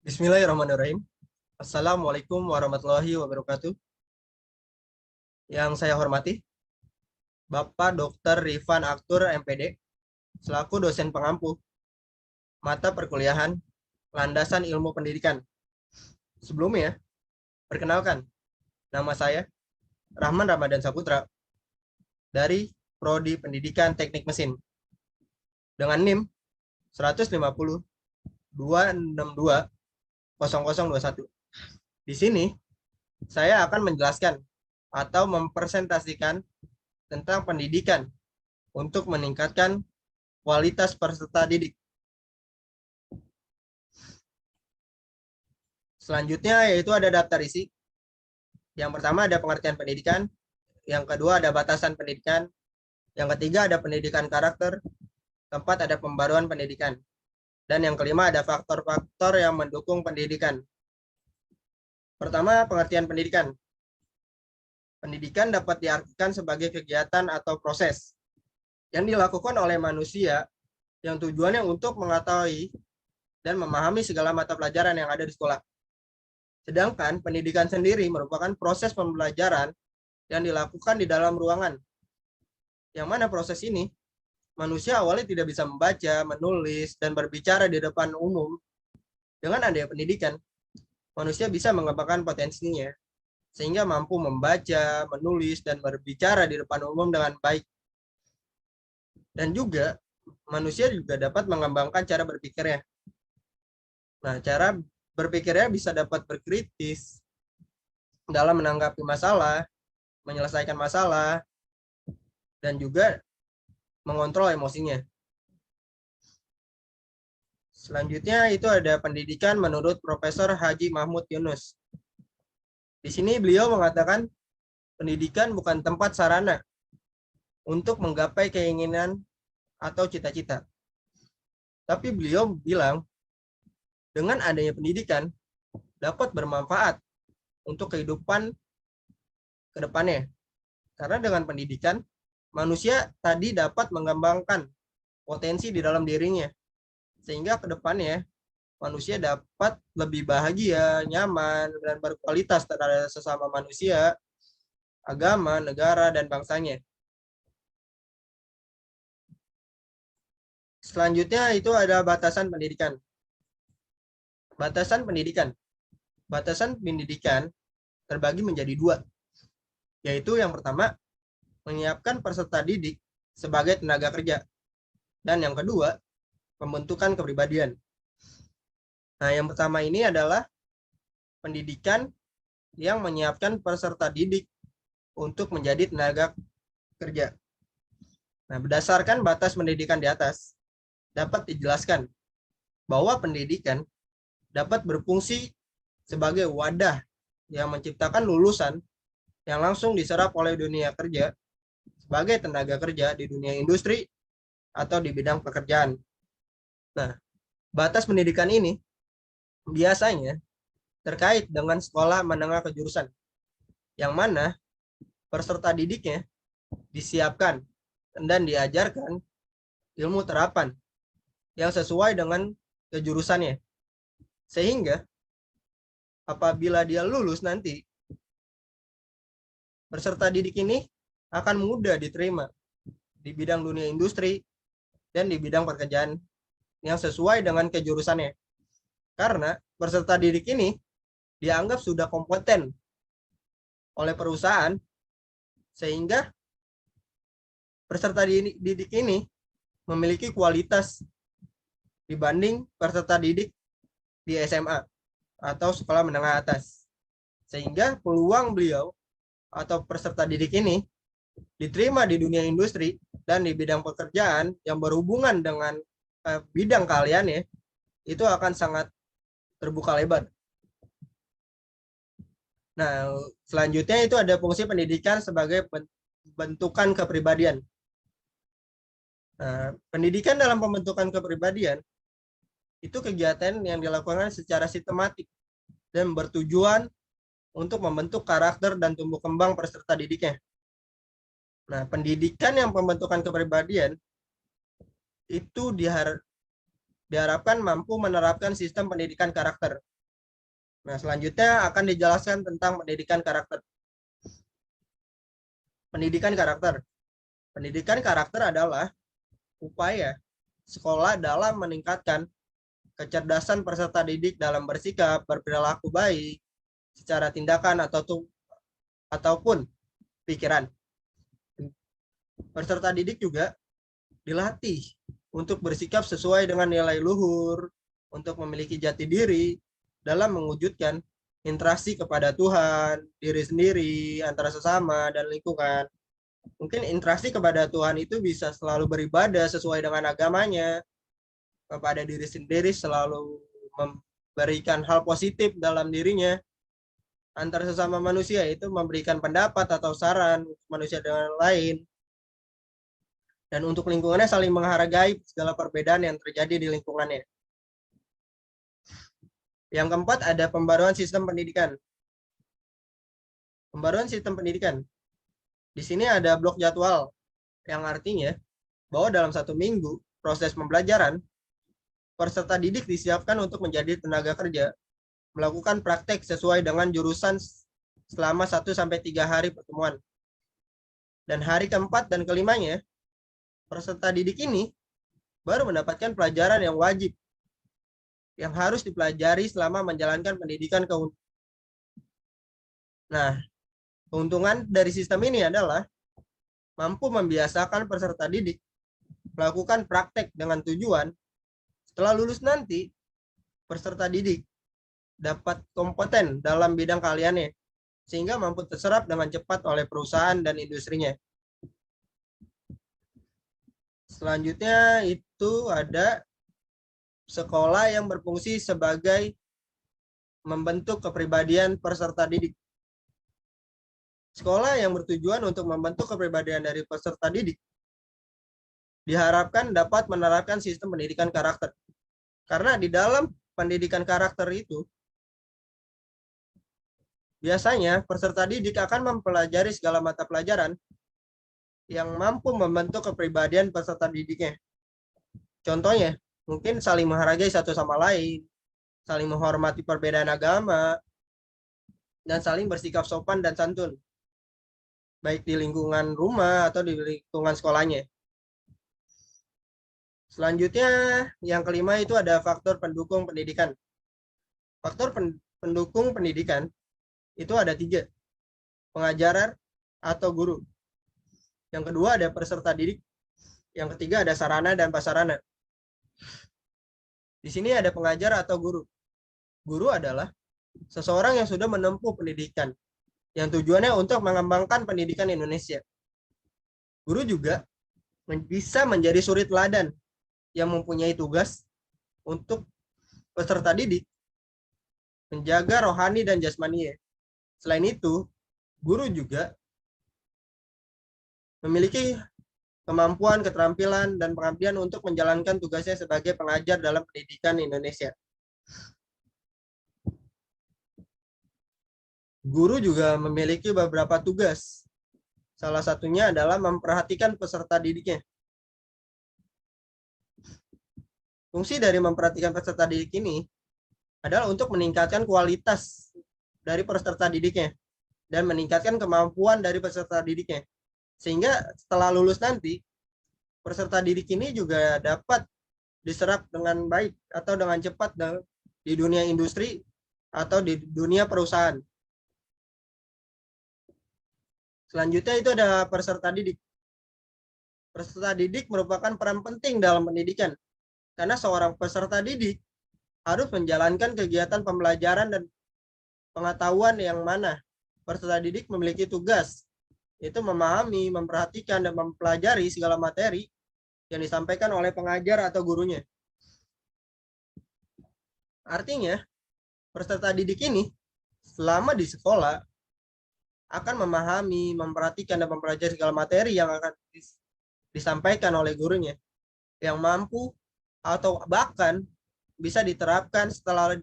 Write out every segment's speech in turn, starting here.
Bismillahirrahmanirrahim. Assalamualaikum warahmatullahi wabarakatuh. Yang saya hormati, Bapak Dr. Rifan Aktur, MPD, selaku dosen pengampu mata perkuliahan Landasan Ilmu Pendidikan. Sebelumnya, perkenalkan, nama saya Rahman Ramadan Saputra dari Prodi Pendidikan Teknik Mesin dengan NIM 150 262 0021. Di sini, saya akan menjelaskan atau mempresentasikan tentang pendidikan untuk meningkatkan kualitas peserta didik. Selanjutnya yaitu ada daftar isi. Yang pertama ada pengertian pendidikan, yang kedua ada batasan pendidikan, yang ketiga ada pendidikan karakter, keempat ada pembaruan pendidikan, dan yang kelima ada faktor-faktor yang mendukung pendidikan. Pertama, pengertian pendidikan. Pendidikan dapat diartikan sebagai kegiatan atau proses yang dilakukan oleh manusia yang tujuannya untuk mengetahui dan memahami segala mata pelajaran yang ada di sekolah. Sedangkan pendidikan sendiri merupakan proses pembelajaran yang dilakukan di dalam ruangan. Yang mana proses ini, manusia awalnya tidak bisa membaca, menulis, dan berbicara di depan umum. Dengan adanya pendidikan, manusia bisa mengembangkan potensinya, sehingga mampu membaca, menulis, dan berbicara di depan umum dengan baik. Dan juga, manusia juga dapat mengembangkan cara berpikirnya. Nah, cara berpikirnya bisa dapat berkritis dalam menanggapi masalah, menyelesaikan masalah, dan juga mengontrol emosinya. Selanjutnya itu ada pendidikan menurut Profesor Haji Mahmud Yunus. Di sini beliau mengatakan pendidikan bukan tempat sarana untuk menggapai keinginan atau cita-cita. Tapi beliau bilang dengan adanya pendidikan dapat bermanfaat untuk kehidupan ke depannya. Karena dengan pendidikan manusia tadi dapat mengembangkan potensi di dalam dirinya. Sehingga ke depannya manusia dapat lebih bahagia, nyaman, dan berkualitas terhadap sesama manusia, agama, negara, dan bangsanya. Selanjutnya itu ada batasan pendidikan. Batasan pendidikan. Batasan pendidikan terbagi menjadi dua, yaitu yang pertama, menyiapkan peserta didik sebagai tenaga kerja, dan yang kedua, pembentukan kepribadian. Nah, yang pertama ini adalah pendidikan yang menyiapkan peserta didik untuk menjadi tenaga kerja. Nah, berdasarkan batas pendidikan di atas, dapat dijelaskan bahwa pendidikan dapat berfungsi sebagai wadah yang menciptakan lulusan yang langsung diserap oleh dunia kerja sebagai tenaga kerja di dunia industri atau di bidang pekerjaan. Nah, batas pendidikan ini biasanya terkait dengan sekolah menengah kejurusan, yang mana peserta didiknya disiapkan dan diajarkan ilmu terapan yang sesuai dengan kejurusannya. Sehingga apabila dia lulus nanti, peserta didik ini akan mudah diterima di bidang dunia industri dan di bidang pekerjaan yang sesuai dengan kejurusannya. Karena peserta didik ini dianggap sudah kompeten oleh perusahaan, sehingga peserta didik ini memiliki kualitas dibanding peserta didik di SMA atau sekolah menengah atas. Sehingga peluang beliau atau peserta didik ini diterima di dunia industri dan di bidang pekerjaan yang berhubungan dengan bidang kalian ya, itu akan sangat terbuka lebar. Nah, selanjutnya itu ada fungsi pendidikan sebagai pembentukan kepribadian. Nah, pendidikan dalam pembentukan kepribadian itu kegiatan yang dilakukan secara sistematik dan bertujuan untuk membentuk karakter dan tumbuh kembang peserta didiknya. Nah, pendidikan yang pembentukan kepribadian itu diharapkan mampu menerapkan sistem pendidikan karakter Nah, selanjutnya akan dijelaskan tentang pendidikan karakter. Pendidikan karakter. Pendidikan karakter adalah upaya sekolah dalam meningkatkan kecerdasan peserta didik dalam bersikap, berperilaku baik, secara tindakan ataupun pikiran. Peserta didik juga dilatih untuk bersikap sesuai dengan nilai luhur, untuk memiliki jati diri dalam mewujudkan interaksi kepada Tuhan, diri sendiri, antara sesama, dan lingkungan. Mungkin interaksi kepada Tuhan itu bisa selalu beribadah sesuai dengan agamanya, kepada diri sendiri selalu memberikan hal positif dalam dirinya, antar sesama manusia itu memberikan pendapat atau saran manusia dengan lain, dan untuk lingkungannya saling menghargai segala perbedaan yang terjadi di lingkungannya. Yang keempat ada pembaruan sistem pendidikan. Pembaruan sistem pendidikan. Di sini ada blok jadwal, yang artinya bahwa dalam 1 minggu proses pembelajaran, peserta didik disiapkan untuk menjadi tenaga kerja, melakukan praktek sesuai dengan jurusan selama 1-3 hari pertemuan. Dan hari keempat dan kelimanya, peserta didik ini baru mendapatkan pelajaran yang wajib, yang harus dipelajari selama menjalankan pendidikan. Nah, keuntungan dari sistem ini adalah mampu membiasakan peserta didik melakukan praktek dengan tujuan setelah lulus nanti, peserta didik dapat kompeten dalam bidang keahliannya, sehingga mampu terserap dengan cepat oleh perusahaan dan industrinya. Selanjutnya itu ada sekolah yang berfungsi sebagai membentuk kepribadian peserta didik. Sekolah yang bertujuan untuk membentuk kepribadian dari peserta didik diharapkan dapat menerapkan sistem pendidikan karakter. Karena di dalam pendidikan karakter itu, biasanya peserta didik akan mempelajari segala mata pelajaran yang mampu membentuk kepribadian peserta didiknya. Contohnya, mungkin saling menghargai satu sama lain, saling menghormati perbedaan agama, dan saling bersikap sopan dan santun, baik di lingkungan rumah atau di lingkungan sekolahnya. Selanjutnya, yang kelima itu ada faktor pendukung pendidikan. Faktor pendukung pendidikan itu ada 3. Pengajar atau guru. Yang kedua ada peserta didik. Yang ketiga ada sarana dan prasarana. Di sini ada pengajar atau guru. Guru adalah seseorang yang sudah menempuh pendidikan, yang tujuannya untuk mengembangkan pendidikan Indonesia. Guru juga bisa menjadi suri teladan yang mempunyai tugas untuk peserta didik menjaga rohani dan jasmani. Selain itu, guru juga memiliki kemampuan, keterampilan, dan pengabdian untuk menjalankan tugasnya sebagai pengajar dalam pendidikan Indonesia. Guru juga memiliki beberapa tugas. Salah satunya adalah memperhatikan peserta didiknya. Fungsi dari memperhatikan peserta didik ini adalah untuk meningkatkan kualitas dari peserta didiknya dan meningkatkan kemampuan dari peserta didiknya. Sehingga setelah lulus nanti, peserta didik ini juga dapat diserap dengan baik atau dengan cepat di dunia industri atau di dunia perusahaan. Selanjutnya itu ada peserta didik. Peserta didik merupakan peran penting dalam pendidikan, karena seorang peserta didik harus menjalankan kegiatan pembelajaran dan pengetahuan yang mana peserta didik memiliki tugas, yaitu memahami, memperhatikan, dan mempelajari segala materi yang disampaikan oleh pengajar atau gurunya. Artinya, peserta didik ini selama di sekolah akan memahami, memperhatikan, dan mempelajari segala materi yang akan disampaikan oleh gurunya, yang mampu atau bahkan bisa diterapkan setelah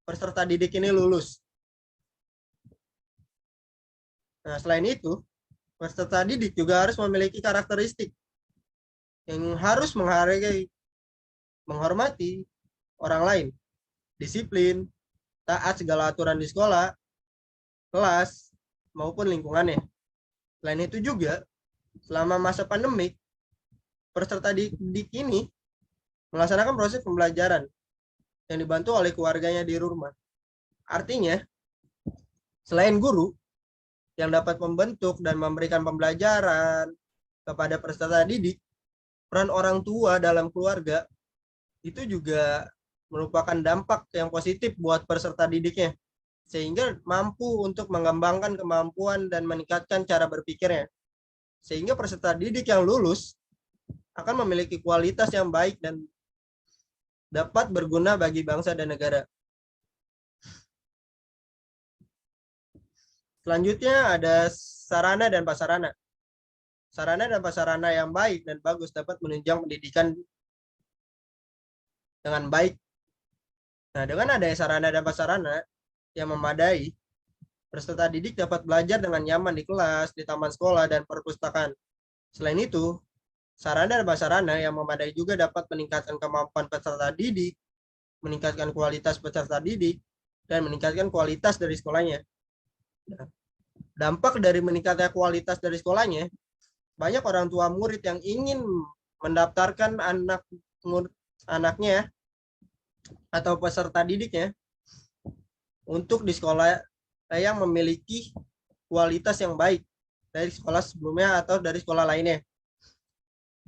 peserta didik ini lulus. Nah, selain itu, peserta didik juga harus memiliki karakteristik yang harus menghargai, menghormati orang lain, disiplin, taat segala aturan di sekolah, kelas, maupun lingkungannya. Selain itu juga, selama masa pandemik, peserta didik ini melaksanakan proses pembelajaran yang dibantu oleh keluarganya di rumah. Artinya, selain guru yang dapat membentuk dan memberikan pembelajaran kepada peserta didik, peran orang tua dalam keluarga itu juga merupakan dampak yang positif buat peserta didiknya, sehingga mampu untuk mengembangkan kemampuan dan meningkatkan cara berpikirnya. Sehingga peserta didik yang lulus akan memiliki kualitas yang baik dan dapat berguna bagi bangsa dan negara. Selanjutnya ada sarana dan prasarana. Sarana dan prasarana yang baik dan bagus dapat menunjang pendidikan dengan baik. Nah, dengan adanya sarana dan prasarana yang memadai, peserta didik dapat belajar dengan nyaman di kelas, di taman sekolah, dan perpustakaan. Selain itu, sarana dan prasarana yang memadai juga dapat meningkatkan kemampuan peserta didik, meningkatkan kualitas peserta didik, dan meningkatkan kualitas dari sekolahnya. Dampak dari meningkatnya kualitas dari sekolahnya, banyak orang tua murid yang ingin mendaftarkan anaknya atau peserta didiknya untuk di sekolah yang memiliki kualitas yang baik dari sekolah sebelumnya atau dari sekolah lainnya.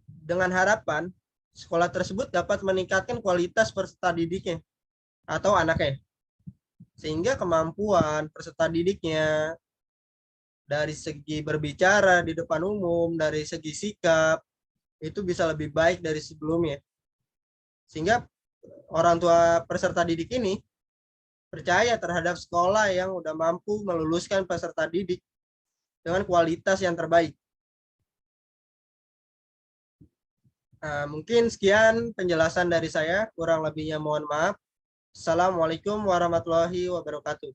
Dengan harapan sekolah tersebut dapat meningkatkan kualitas peserta didiknya atau anaknya, sehingga kemampuan peserta didiknya dari segi berbicara di depan umum, dari segi sikap, itu bisa lebih baik dari sebelumnya. Sehingga orang tua peserta didik ini percaya terhadap sekolah yang udah mampu meluluskan peserta didik dengan kualitas yang terbaik. Nah, mungkin sekian penjelasan dari saya, kurang lebihnya mohon maaf. Assalamualaikum warahmatullahi wabarakatuh.